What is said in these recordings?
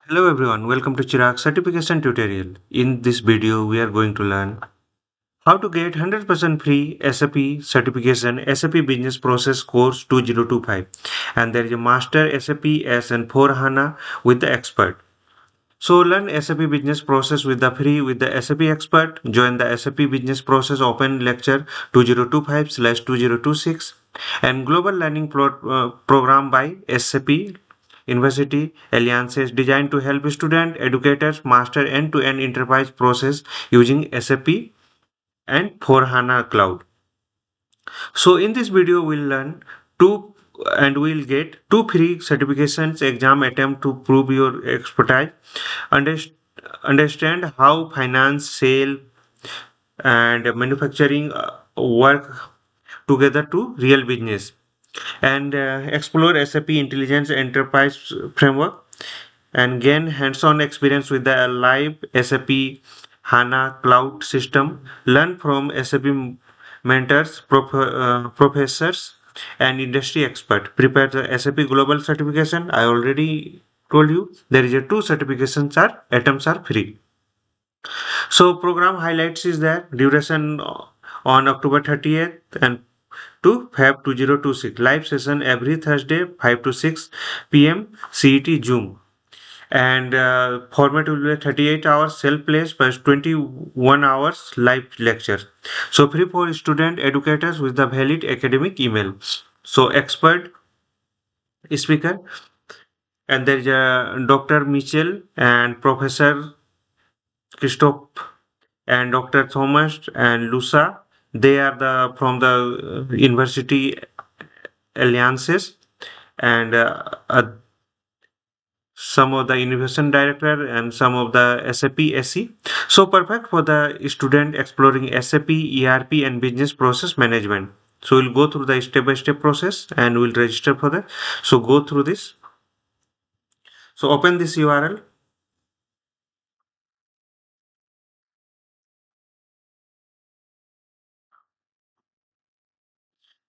Hello everyone, welcome to Chirag certification tutorial. In this video, we are going to learn how to get 100% free SAP certification SAP Business Process Course 2025, and there is a Master SAP S and 4 HANA with the expert. So learn SAP Business Process with the free with the SAP expert. Join the SAP Business Process Open Lecture 2025/2026 and Global Learning Program by SAP University Alliances designed to help students, educators master end-to-end enterprise process using SAP and for HANA Cloud. So in this video, we'll learn two and we'll get two free certifications exam attempt to prove your expertise. Underst- Understand how finance, sale, and manufacturing work together to real business, and explore SAP Intelligence Enterprise Framework and gain hands-on experience with the live SAP HANA cloud system. Learn from SAP mentors, professors, and industry experts. Prepare the SAP Global Certification. I already told you there is a two certifications are items are free. So program highlights is that duration on October 30th and to Feb 2026. Live session every Thursday 5 to 6 p.m. CET Zoom, and format will be 38 hours self-paced plus 21 hours live lecture. So free for student educators with the valid academic email. So expert speaker, and there is a Dr. Mitchell and Professor Christoph and Dr. Thomas and Lusa. They are the from the University Alliances, and some of the innovation director and some of the SAP SE. So perfect for the student exploring SAP, ERP and business process management. So we'll go through the step-by-step process and we'll register for that. So go through this. So open this URL.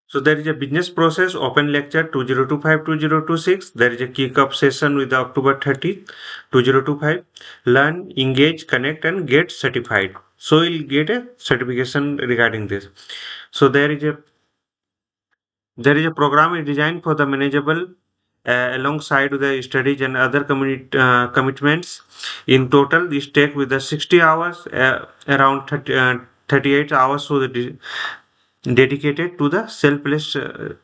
So there is a business process open lecture 2025/2026. There is a kick-off session with the October 30th, 2025. Learn, engage, connect, and get certified. So you'll get a certification regarding this. So there is a program is designed for the manageable alongside the studies and other commitments. In total, this take with the 60 hours, around 38 hours, so the dedicated to the selfless. There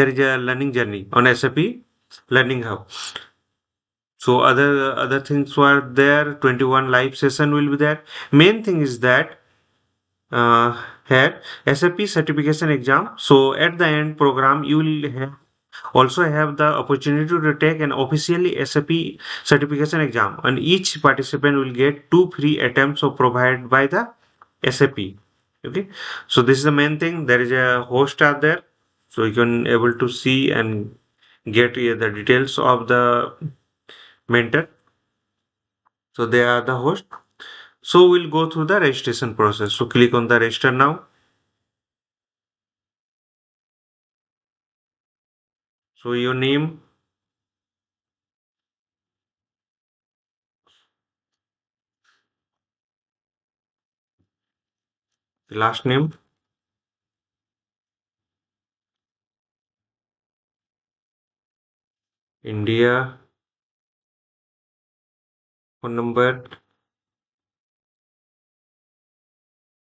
is a learning journey on SAP Learning Hub. So other things were there. 21 live session will be there. Main thing is that here SAP certification exam. So at the end program, you will also have the opportunity to take an officially SAP certification exam, and each participant will get two free attempts of provided by the SAP. Okay, so this is the main thing. There is a host are there, so you can able to see and get the details of the mentor. So they are the host. So we'll go through the registration process. So click on the register now. So your name, last name, India, phone number,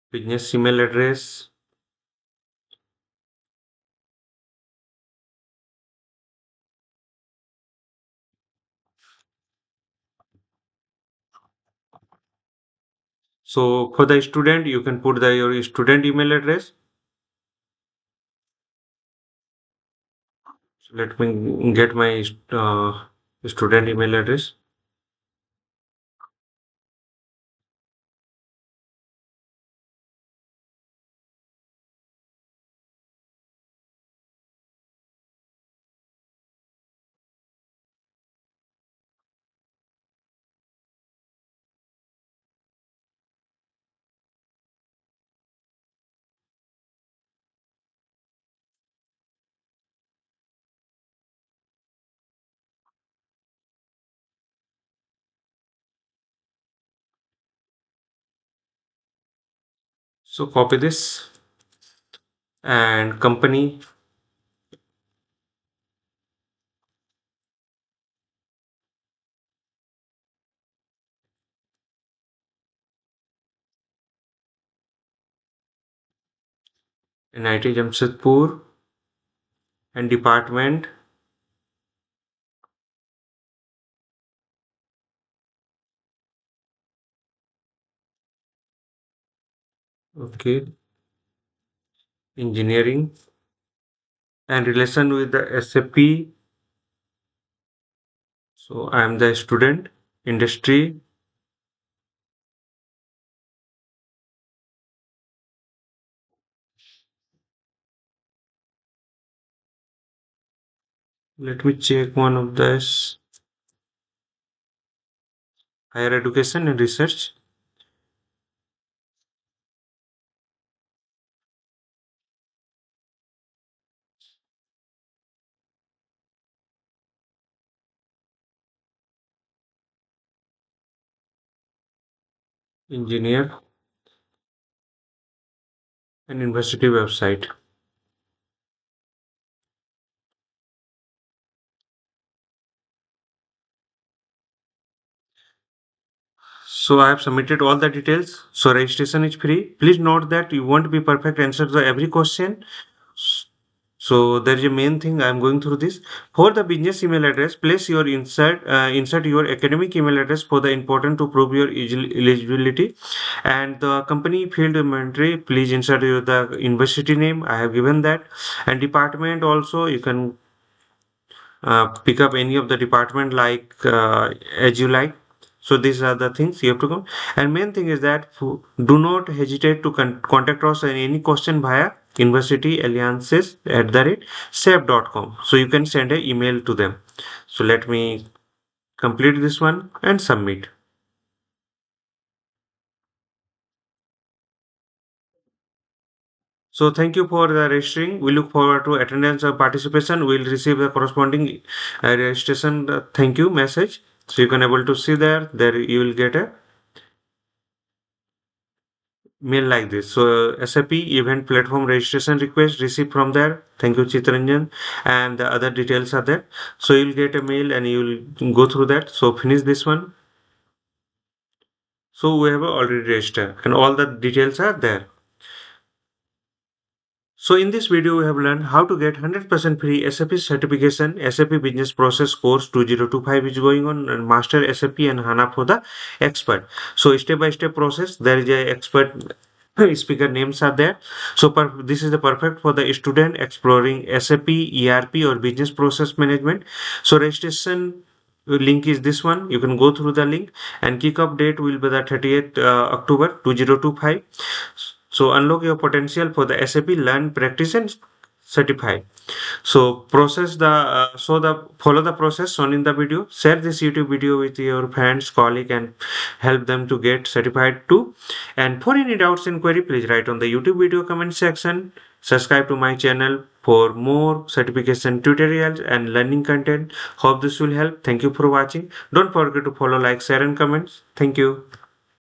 business email address. So for the student, you can put your student email address. So let me get my student email address. So copy this and company in IT Jamshedpur and department. Okay, engineering and relation with the SAP. So I am the student. Industry. Let me check one of this. Higher education and research. Engineer and university website. So I have submitted all the details. So registration is free. Please note that you won't be perfect answer to every question. So there is a main thing I am going through this. For the business email address, place your insert your academic email address for the important to prove your eligibility. And the company field inventory, please insert your the university name. I have given that. And department also you can pick up any of the department like as you like. So these are the things you have to come. And main thing is that do not hesitate to contact us in any question via University Alliances @ sap.com. So you can send an email to them. So let me complete this one and submit. So thank you for the registering. We look forward to attendance or participation. We'll receive the corresponding registration thank you message. So you can able to see there. There you will get a mail like this. So SAP event platform registration request received from there. Thank you, Chitt, Ranjan, and the other details are there. So you'll get a mail and you'll go through that. So finish this one. So we have already registered and all the details are there. So in this video, we have learned how to get 100% free SAP certification. SAP Business Process Course 2025 is going on and Master SAP and HANA for the expert. So step by step process, there is a expert speaker names are there. So this is the perfect for the student exploring SAP, ERP or business process management. So registration link is this one. You can go through the link and kickoff date will be the 30th October 2025. So unlock your potential for the SAP learn, practice and certify. So process the follow the process shown in the video. Share this YouTube video with your friends, colleague, and help them to get certified too. And for any doubts and query, please write on the YouTube video comment section. Subscribe to my channel for more certification tutorials and learning content. Hope this will help. Thank you for watching. Don't forget to follow, like, share, and comments. Thank you.